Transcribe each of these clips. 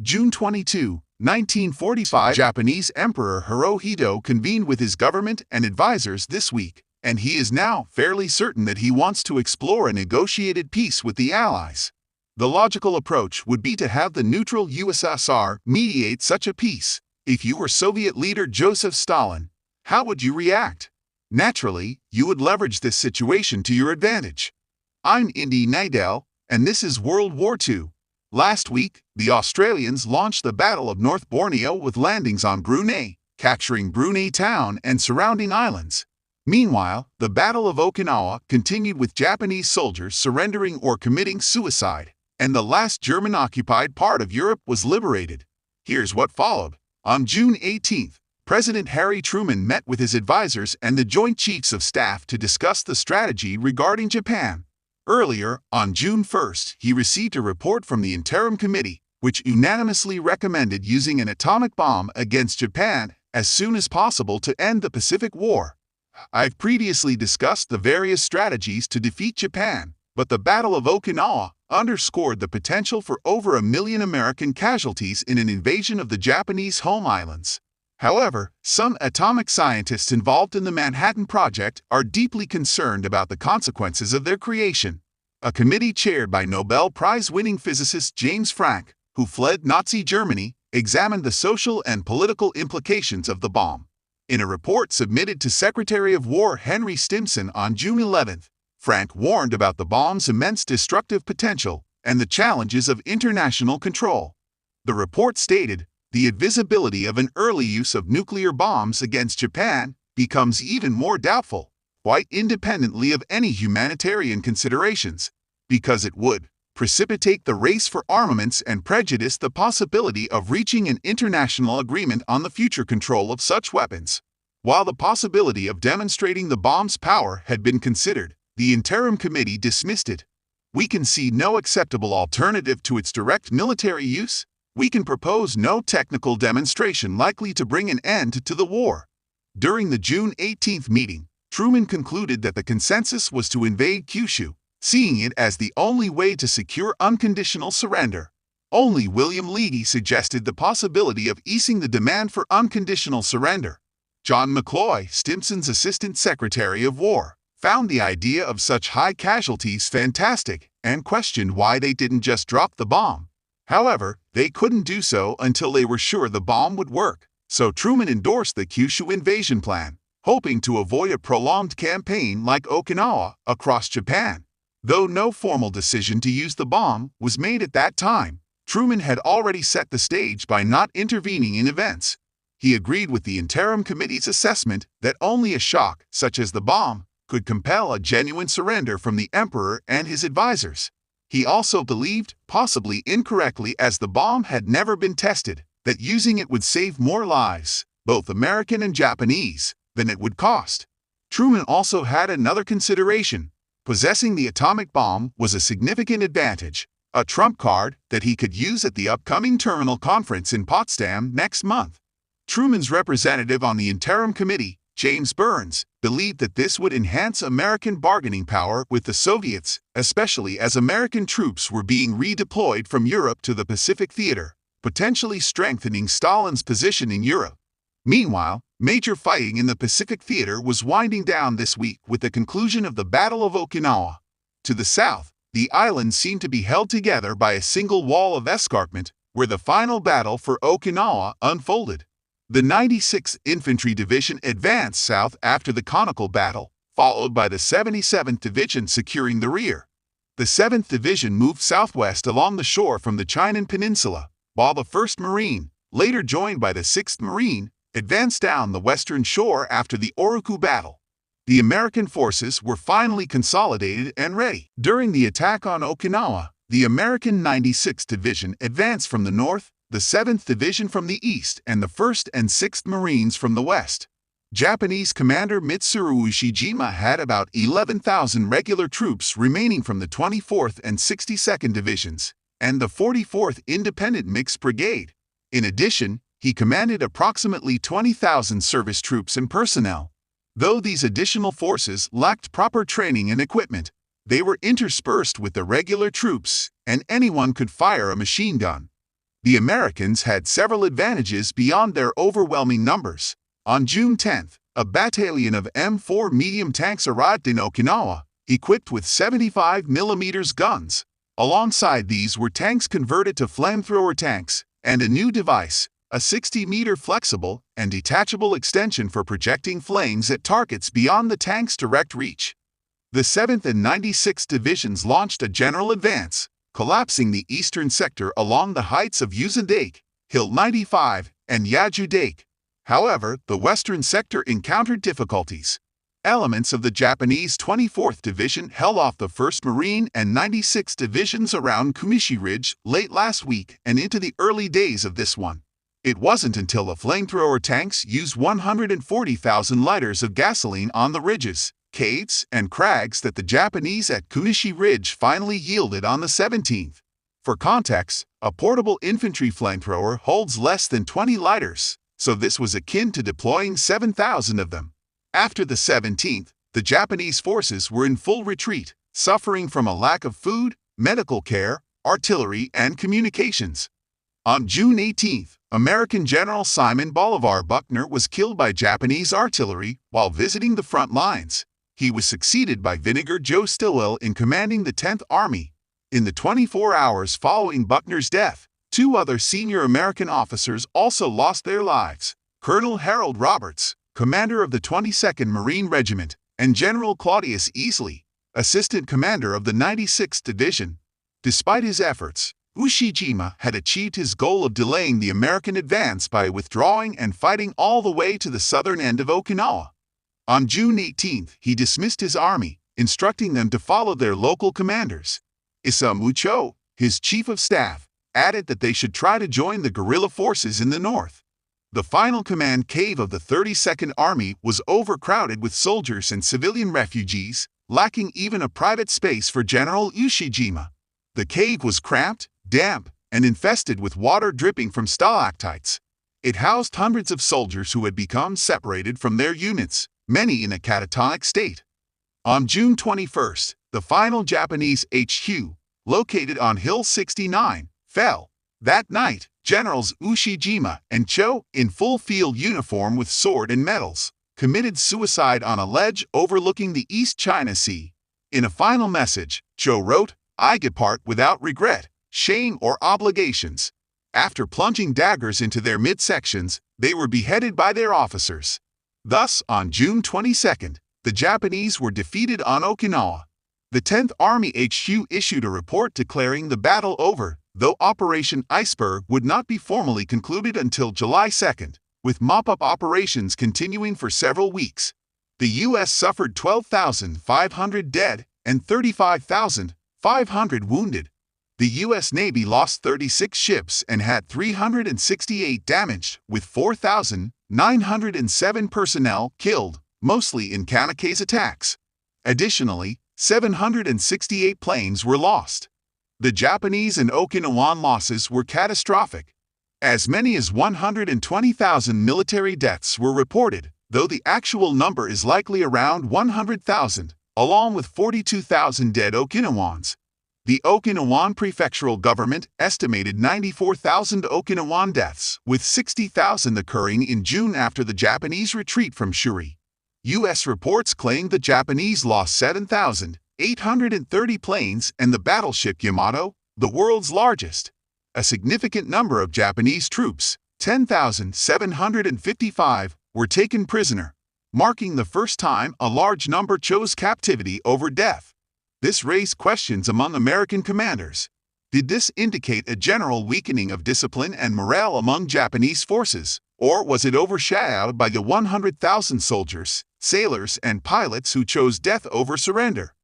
June 22, 1945, Japanese Emperor Hirohito convened with his government and advisors this week, and he is now fairly certain that he wants to explore a negotiated peace with the Allies. The logical approach would be to have the neutral USSR mediate such a peace. If you were Soviet leader Joseph Stalin, how would you react? Naturally, you would leverage this situation to your advantage. I'm Indy Nidell, and this is World War II. Last week, the Australians launched the Battle of North Borneo with landings on Brunei, capturing Brunei town and surrounding islands. Meanwhile, the Battle of Okinawa continued with Japanese soldiers surrendering or committing suicide, and the last German-occupied part of Europe was liberated. Here's what followed. On June 18, President Harry Truman met with his advisors and the Joint Chiefs of Staff to discuss the strategy regarding Japan. Earlier, on June 1, he received a report from the Interim Committee, which unanimously recommended using an atomic bomb against Japan as soon as possible to end the Pacific War. I've previously discussed the various strategies to defeat Japan, but the Battle of Okinawa underscored the potential for over 1 million American casualties in an invasion of the Japanese home islands. However, some atomic scientists involved in the Manhattan Project are deeply concerned about the consequences of their creation. A committee chaired by Nobel Prize-winning physicist James Franck, who fled Nazi Germany, examined the social and political implications of the bomb. In a report submitted to Secretary of War Henry Stimson on June 11, Franck warned about the bomb's immense destructive potential and the challenges of international control. The report stated, "The advisability of an early use of nuclear bombs against Japan becomes even more doubtful, quite independently of any humanitarian considerations, because it would precipitate the race for armaments and prejudice the possibility of reaching an international agreement on the future control of such weapons." While the possibility of demonstrating the bomb's power had been considered, the Interim Committee dismissed it. "We can see no acceptable alternative to its direct military use. We can propose no technical demonstration likely to bring an end to the war." During the June 18 meeting, Truman concluded that the consensus was to invade Kyushu, seeing it as the only way to secure unconditional surrender. Only William Leahy suggested the possibility of easing the demand for unconditional surrender. John McCloy, Stimson's Assistant Secretary of War, found the idea of such high casualties fantastic and questioned why they didn't just drop the bomb. However, they couldn't do so until they were sure the bomb would work, so Truman endorsed the Kyushu invasion plan, hoping to avoid a prolonged campaign like Okinawa across Japan. Though no formal decision to use the bomb was made at that time, Truman had already set the stage by not intervening in events. He agreed with the Interim Committee's assessment that only a shock, such as the bomb, could compel a genuine surrender from the emperor and his advisors. He also believed, possibly incorrectly as the bomb had never been tested, that using it would save more lives, both American and Japanese, than it would cost. Truman also had another consideration. Possessing the atomic bomb was a significant advantage, a trump card that he could use at the upcoming Terminal Conference in Potsdam next month. Truman's representative on the Interim Committee, James Burns, believed that this would enhance American bargaining power with the Soviets, especially as American troops were being redeployed from Europe to the Pacific Theater, potentially strengthening Stalin's position in Europe. Meanwhile, major fighting in the Pacific Theater was winding down this week with the conclusion of the Battle of Okinawa. To the south, the island seemed to be held together by a single wall of escarpment, where the final battle for Okinawa unfolded. The 96th Infantry Division advanced south after the Conical Battle, followed by the 77th Division securing the rear. The 7th Division moved southwest along the shore from the Chinan Peninsula, while the 1st Marine, later joined by the 6th Marine, advanced down the western shore after the Oroku Battle. The American forces were finally consolidated and ready. During the attack on Okinawa, the American 96th Division advanced from the north, the 7th Division from the east, and the 1st and 6th Marines from the west. Japanese Commander Mitsuru Ushijima had about 11,000 regular troops remaining from the 24th and 62nd Divisions, and the 44th Independent Mixed Brigade. In addition, he commanded approximately 20,000 service troops and personnel. Though these additional forces lacked proper training and equipment, they were interspersed with the regular troops, and anyone could fire a machine gun. The Americans had several advantages beyond their overwhelming numbers. On June 10th, a battalion of M4 medium tanks arrived in Okinawa, equipped with 75mm guns. Alongside these were tanks converted to flamethrower tanks, and a new device, a 60-meter flexible and detachable extension for projecting flames at targets beyond the tank's direct reach. The 7th and 96th Divisions launched a general advance, collapsing the eastern sector along the heights of Uzun-dake, Hill 95, and Yaju-dake. However, the western sector encountered difficulties. Elements of the Japanese 24th Division held off the 1st Marine and 96th Divisions around Kumishi Ridge late last week and into the early days of this one. It wasn't until the flamethrower tanks used 140,000 liters of gasoline on the ridges, caves, and crags that the Japanese at Kumishi Ridge finally yielded on the 17th. For context, a portable infantry flamethrower holds less than 20 liters, so this was akin to deploying 7,000 of them. After the 17th, the Japanese forces were in full retreat, suffering from a lack of food, medical care, artillery, and communications. On June 18th, American General Simon Bolivar Buckner was killed by Japanese artillery while visiting the front lines. He was succeeded by Vinegar Joe Stilwell in commanding the 10th Army. In the 24 hours following Buckner's death, 2 other senior American officers also lost their lives: Colonel Harold Roberts, commander of the 22nd Marine Regiment, and General Claudius Easley, assistant commander of the 96th Division. Despite his efforts, Ushijima had achieved his goal of delaying the American advance by withdrawing and fighting all the way to the southern end of Okinawa. On June 18th, he dismissed his army, instructing them to follow their local commanders. Isamu Cho, his chief of staff, added that they should try to join the guerrilla forces in the north. The final command cave of the 32nd Army was overcrowded with soldiers and civilian refugees, lacking even a private space for General Ushijima. The cave was cramped, damp, and infested with water dripping from stalactites. It housed hundreds of soldiers who had become separated from their units, many in a catatonic state. On June 21st, the final Japanese HQ, located on Hill 69, fell. That night, Generals Ushijima and Cho, in full field uniform with sword and medals, committed suicide on a ledge overlooking the East China Sea. In a final message, Cho wrote, "I depart without regret, shame, or obligations." After plunging daggers into their midsections, they were beheaded by their officers. Thus, on June 22nd, the Japanese were defeated on Okinawa. The 10th Army HQ issued a report declaring the battle over, though Operation Iceberg would not be formally concluded until July 2nd, with mop-up operations continuing for several weeks. The U.S. suffered 12,500 dead and 35,500 wounded. The U.S. Navy lost 36 ships and had 368 damaged, with 4,907 personnel killed, mostly in kamikaze attacks. Additionally, 768 planes were lost. The Japanese and Okinawan losses were catastrophic. As many as 120,000 military deaths were reported, though the actual number is likely around 100,000, along with 42,000 dead Okinawans. The Okinawan prefectural government estimated 94,000 Okinawan deaths, with 60,000 occurring in June after the Japanese retreat from Shuri. U.S. reports claim the Japanese lost 7,830 planes and the battleship Yamato, the world's largest. A significant number of Japanese troops, 10,755, were taken prisoner, marking the first time a large number chose captivity over death. This raised questions among American commanders. Did this indicate a general weakening of discipline and morale among Japanese forces, or was it overshadowed by the 100,000 soldiers, sailors, and pilots who chose death over surrender?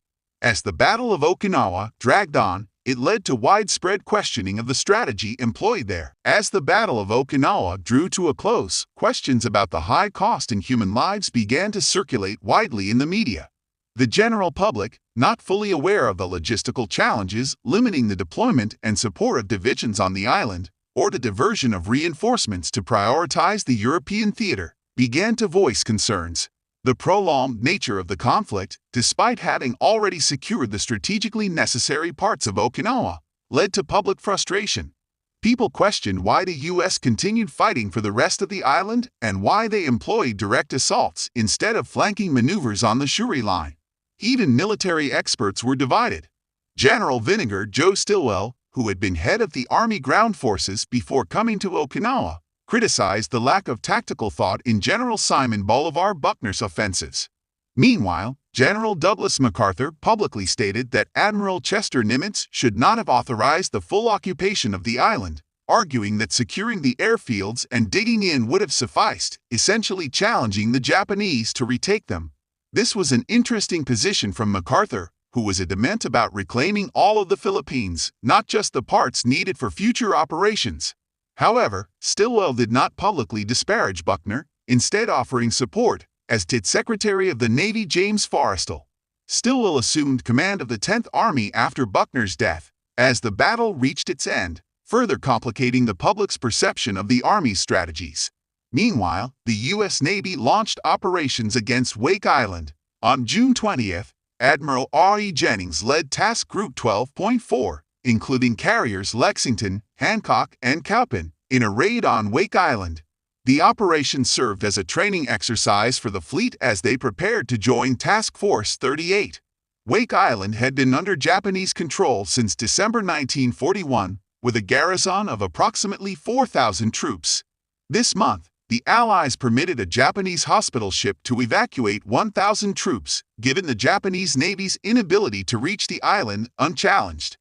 As the Battle of Okinawa dragged on, it led to widespread questioning of the strategy employed there. As the Battle of Okinawa drew to a close, questions about the high cost in human lives began to circulate widely in the media. The general public, not fully aware of the logistical challenges limiting the deployment and support of divisions on the island, or the diversion of reinforcements to prioritize the European theater, began to voice concerns. The prolonged nature of the conflict, despite having already secured the strategically necessary parts of Okinawa, led to public frustration. People questioned why the U.S. continued fighting for the rest of the island and why they employed direct assaults instead of flanking maneuvers on the Shuri line. Even military experts were divided. General Vinegar Joe Stilwell, who had been head of the Army Ground Forces before coming to Okinawa, criticized the lack of tactical thought in General Simon Bolivar Buckner's offensives. Meanwhile, General Douglas MacArthur publicly stated that Admiral Chester Nimitz should not have authorized the full occupation of the island, arguing that securing the airfields and digging in would have sufficed, essentially challenging the Japanese to retake them. This was an interesting position from MacArthur, who was adamant about reclaiming all of the Philippines, not just the parts needed for future operations. However, Stilwell did not publicly disparage Buckner, instead offering support, as did Secretary of the Navy James Forrestal. Stilwell assumed command of the 10th Army after Buckner's death, as the battle reached its end, further complicating the public's perception of the Army's strategies. Meanwhile, the U.S. Navy launched operations against Wake Island. On June 20th, Admiral R.E. Jennings led Task Group 12.4, including carriers Lexington, Hancock, and Cowpin, in a raid on Wake Island. The operation served as a training exercise for the fleet as they prepared to join Task Force 38. Wake Island had been under Japanese control since December 1941, with a garrison of approximately 4,000 troops. This month, the Allies permitted a Japanese hospital ship to evacuate 1,000 troops, given the Japanese Navy's inability to reach the island unchallenged.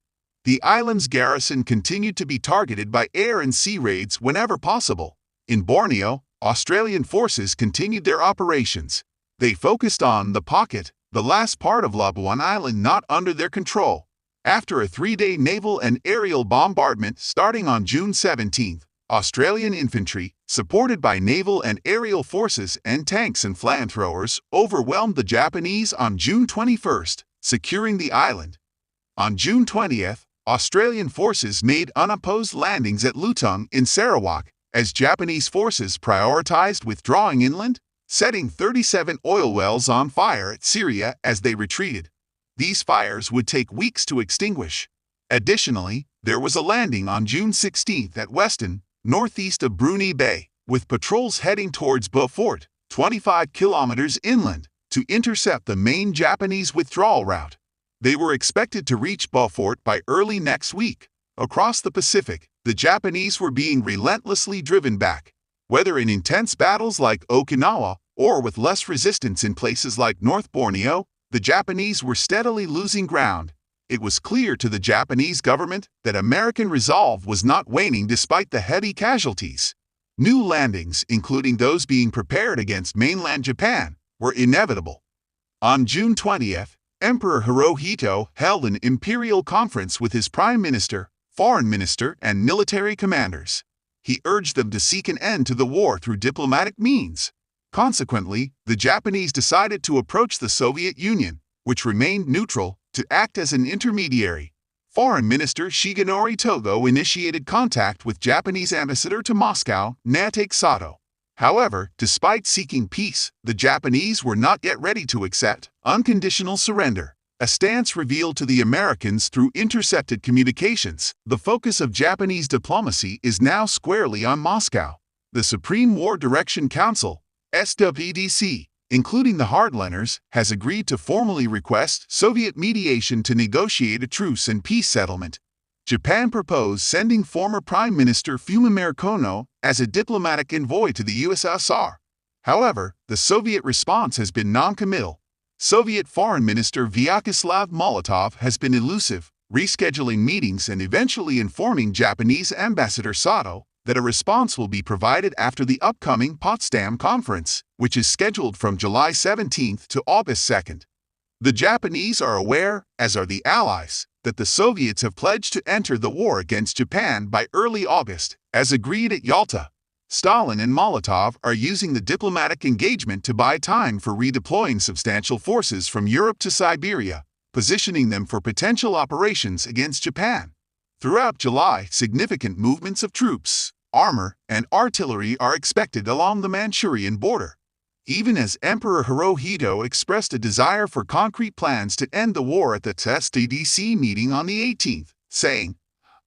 The island's garrison continued to be targeted by air and sea raids whenever possible. In Borneo, Australian forces continued their operations. They focused on the Pocket, the last part of Labuan Island not under their control. After a 3-day naval and aerial bombardment starting on June 17, Australian infantry, supported by naval and aerial forces and tanks and flamethrowers, overwhelmed the Japanese on June 21, securing the island. On June 20th, Australian forces made unopposed landings at Lutung in Sarawak, as Japanese forces prioritized withdrawing inland, setting 37 oil wells on fire at Syria as they retreated. These fires would take weeks to extinguish. Additionally, there was a landing on June 16 at Weston, northeast of Brunei Bay, with patrols heading towards Beaufort, 25 kilometers inland, to intercept the main Japanese withdrawal route. They were expected to reach Beaufort by early next week. Across the Pacific, the Japanese were being relentlessly driven back. Whether in intense battles like Okinawa or with less resistance in places like North Borneo, the Japanese were steadily losing ground. It was clear to the Japanese government that American resolve was not waning despite the heavy casualties. New landings, including those being prepared against mainland Japan, were inevitable. On June 20th, Emperor Hirohito held an imperial conference with his prime minister, foreign minister, and military commanders. He urged them to seek an end to the war through diplomatic means. Consequently, the Japanese decided to approach the Soviet Union, which remained neutral, to act as an intermediary. Foreign Minister Shigenori Togo initiated contact with Japanese ambassador to Moscow, Naotake Sato. However, despite seeking peace, the Japanese were not yet ready to accept unconditional surrender, a stance revealed to the Americans through intercepted communications. The focus of Japanese diplomacy is now squarely on Moscow. The Supreme War Direction Council, SWDC, including the hardliners, has agreed to formally request Soviet mediation to negotiate a truce and peace settlement. Japan proposed sending former Prime Minister Fumimaro Kono as a diplomatic envoy to the USSR. However, the Soviet response has been non-committal. Soviet Foreign Minister Vyacheslav Molotov has been elusive, rescheduling meetings and eventually informing Japanese Ambassador Sato that a response will be provided after the upcoming Potsdam Conference, which is scheduled from July 17 to August 2. The Japanese are aware, as are the Allies, that the Soviets have pledged to enter the war against Japan by early August, as agreed at Yalta. Stalin and Molotov are using the diplomatic engagement to buy time for redeploying substantial forces from Europe to Siberia, positioning them for potential operations against Japan. Throughout July, significant movements of troops, armor, and artillery are expected along the Manchurian border. Even as Emperor Hirohito expressed a desire for concrete plans to end the war at the SWDC meeting on the 18th, saying,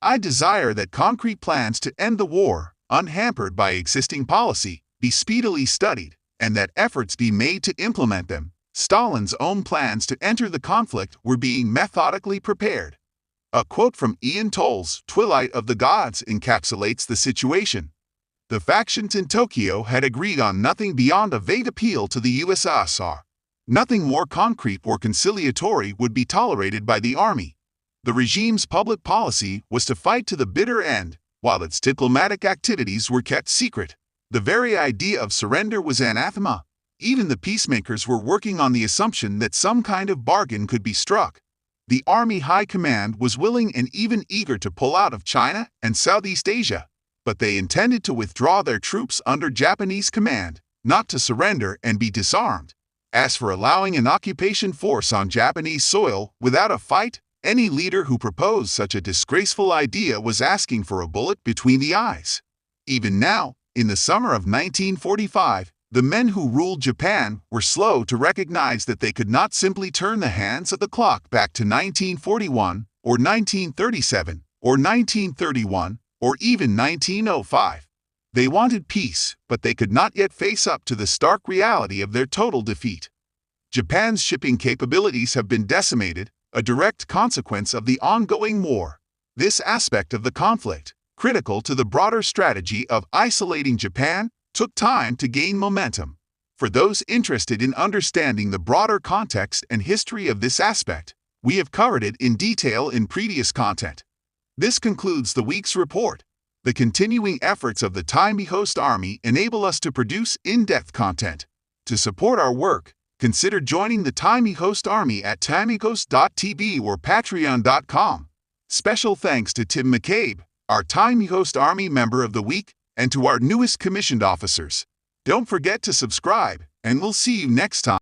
I desire that concrete plans to end the war, unhampered by existing policy, be speedily studied, and that efforts be made to implement them. Stalin's own plans to enter the conflict were being methodically prepared. A quote from Ian Toll's Twilight of the Gods encapsulates the situation. The factions in Tokyo had agreed on nothing beyond a vague appeal to the USSR. Nothing more concrete or conciliatory would be tolerated by the army. The regime's public policy was to fight to the bitter end, while its diplomatic activities were kept secret. The very idea of surrender was anathema. Even the peacemakers were working on the assumption that some kind of bargain could be struck. The Army High Command was willing and even eager to pull out of China and Southeast Asia, but they intended to withdraw their troops under Japanese command, not to surrender and be disarmed. As for allowing an occupation force on Japanese soil without a fight, any leader who proposed such a disgraceful idea was asking for a bullet between the eyes. Even now, in the summer of 1945, the men who ruled Japan were slow to recognize that they could not simply turn the hands of the clock back to 1941, or 1937, or 1931, or even 1905. They wanted peace, but they could not yet face up to the stark reality of their total defeat. Japan's shipping capabilities have been decimated, a direct consequence of the ongoing war. This aspect of the conflict, critical to the broader strategy of isolating Japan, took time to gain momentum. For those interested in understanding the broader context and history of this aspect, we have covered it in detail in previous content. This concludes the week's report. The continuing efforts of the Timey Host Army enable us to produce in-depth content. To support our work, consider joining the Timey Host Army at timeyhost.tv or patreon.com. Special thanks to Tim McCabe, our Timey Host Army Member of the Week, and to our newest commissioned officers. Don't forget to subscribe, and we'll see you next time.